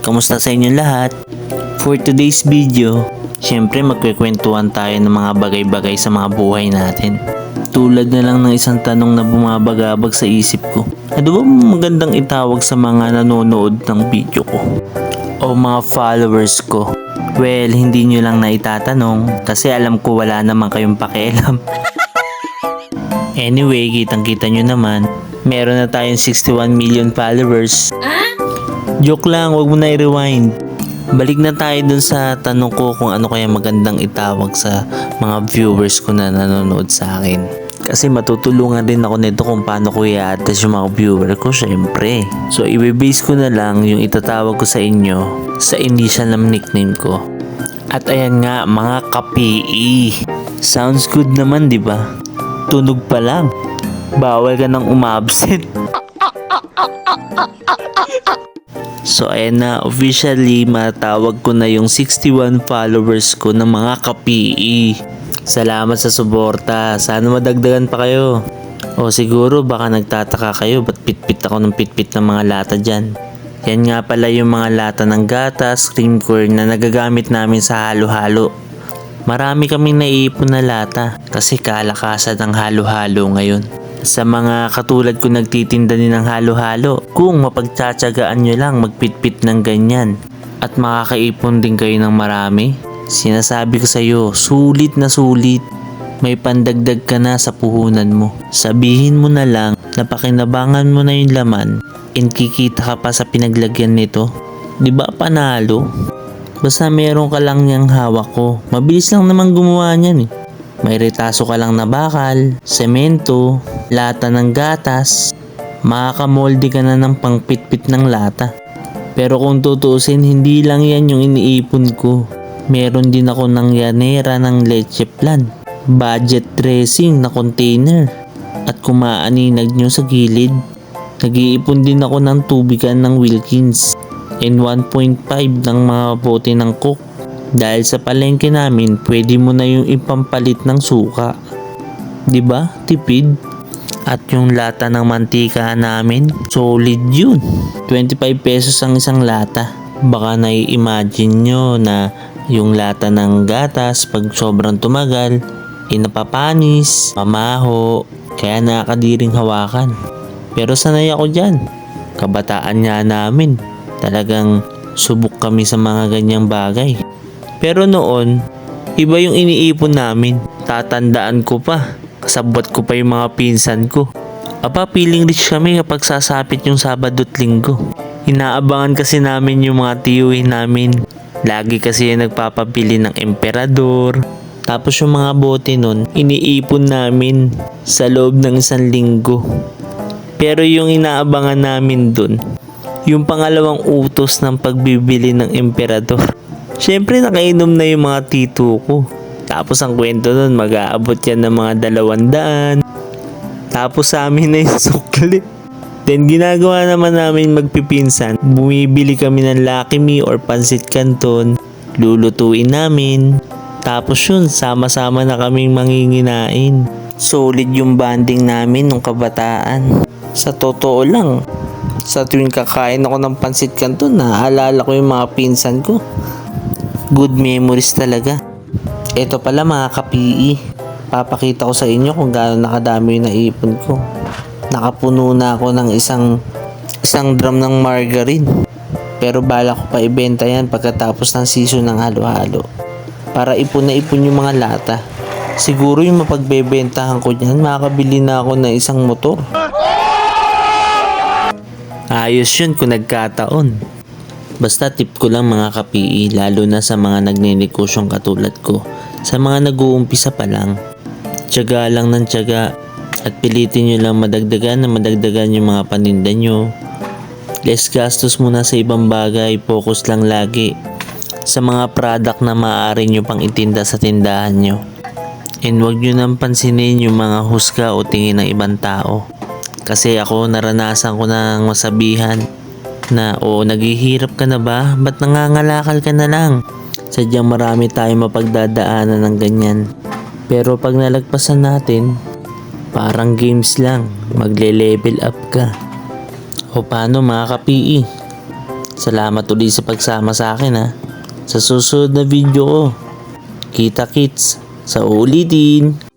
kamusta sa inyong lahat? For today's video, syempre magkwekwentuhan tayo ng mga bagay-bagay sa mga buhay natin. Tulad na lang ng isang tanong na bumabagabag sa isip ko. Ano ba magandang itawag sa mga nanonood ng video ko? O mga followers ko? Well, hindi nyo lang na itatanong kasi alam ko wala naman kayong pakialam. Anyway, kitang-kita nyo naman, meron na tayong 61 million followers. Joke lang, wag mo na i-rewind. Balik na tayo dun sa tanong ko kung ano kaya magandang itawag sa mga viewers ko na nanonood sa akin. Kasi matutulungan din ako nito kung paano ko i-address yung mga viewer ko, syempre. So, i-base ko na lang yung itatawag ko sa inyo sa initial ng nickname ko. At ayan nga, mga ka-PE. Sounds good naman, di ba? Tunog pa lang. Bawal ka nang umabsent. So ayan na, officially matawag ko na yung 61 followers ko ng mga ka-PE. Salamat sa suporta. Sana madagdagan pa kayo. O siguro baka nagtataka kayo ba't pitpit ako ng pitpit ng mga lata dyan. Yan nga pala yung mga lata ng gatas, cream corn na nagagamit namin sa halo-halo. Marami kaming naiipon na lata kasi kalakasan ng halo-halo ngayon. Sa mga katulad ko nagtitinda din ng halo-halo, kung mapagtsatsagaan nyo lang magpitpit ng ganyan at makakaipon din kayo ng marami, sinasabi ko sa iyo, sulit na sulit. May pandagdag ka na sa puhunan mo. Sabihin mo na lang na pakinabangan mo na yung laman and kikita ka pa sa pinaglagyan nito. Di ba panalo? Basta meron ka lang niyang hawak ko. Mabilis lang naman gumawa niyan eh. May retaso ka lang na bakal, semento, lata ng gatas, makakamolde ka na ng pangpitpit ng lata. Pero kung tutuusin, hindi lang yan yung iniipon ko. Meron din ako ng yanera ng leche plan, budget dressing na container, at kumaaninag nyo sa gilid. Nag-iipon din ako ng tubigan ng Wilkins and 1.5 ng mga bote ng Coke. Dahil sa palengke namin, pwede mo na yung ipampalit ng suka. 'Di ba? Tipid. At yung lata ng mantika namin, solid yun. 25 pesos ang isang lata. Baka nai-imagine nyo na yung lata ng gatas pag sobrang tumagal, napapanis, mamaho, kaya nakakadiring hawakan. Pero sanay ako dyan. Kabataan nga namin. Talagang subok kami sa mga ganyang bagay. Pero noon, iba yung iniipon namin. Tatandaan ko pa. Kasabot ko pa yung mga pinsan ko. Feeling rich kami kapag sasapit yung Sabado at Linggo. Inaabangan kasi namin yung mga tiyuhin namin. Lagi kasi yung nagpapabili ng emperador. Tapos yung mga bote nun, iniipon namin sa loob ng 1 linggo. Pero yung inaabangan namin dun, yung pangalawang utos ng pagbibili ng emperador. Siyempre nakainom na yung mga tito ko. Tapos ang kwento nun, mag-aabot yan ng mga 200. Tapos sa amin na yung sukli. Then ginagawa naman namin magpipinsan. Bumibili kami ng Lucky Me or Pansit Canton. Lulutuin namin. Tapos yun, sama-sama na kaming manginginain. Solid yung banding namin nung kabataan. Sa totoo lang, sa tuwing kakain ako ng Pansit Canton, naaalala ko yung mga pinsan ko. Good memories talaga. Ito pala mga ka-PE. Papakita ko sa inyo kung gaano nakadami yung naipon ko. Nakapuno na ako ng isang drum ng margarine. Pero bala ko pa ibenta yan pagkatapos ng season ng halo-halo. Para ipon na ipon yung mga lata. Siguro yung mapagbebentahan ko dyan, makakabili na ako ng isang motor. Ayos yun kung nagkataon. Basta tip ko lang mga ka-PE, lalo na sa mga nagnenegosyon katulad ko. Sa mga nag-uumpisa pa lang, tiyaga lang ng tiyaga at pilitin nyo lang madagdagan yung mga paninda nyo. Less gastos muna sa ibang bagay, focus lang lagi sa mga product na maaari nyo pang itinda sa tindahan nyo. And wag nyo nang pansinin yung mga husga o tingin ng ibang tao. Kasi ako naranasan ko nang masabihan na naghihirap ka na ba? Ba't nangangalakal ka na lang? Sadyang marami tayong mapagdadaanan ng ganyan. Pero pag nalagpasan natin, parang games lang, magle-level up ka. O paano mga ka-PE? Salamat ulit sa pagsama sa akin ha. Sa susunod na video ko. Kita kits sa uulitin.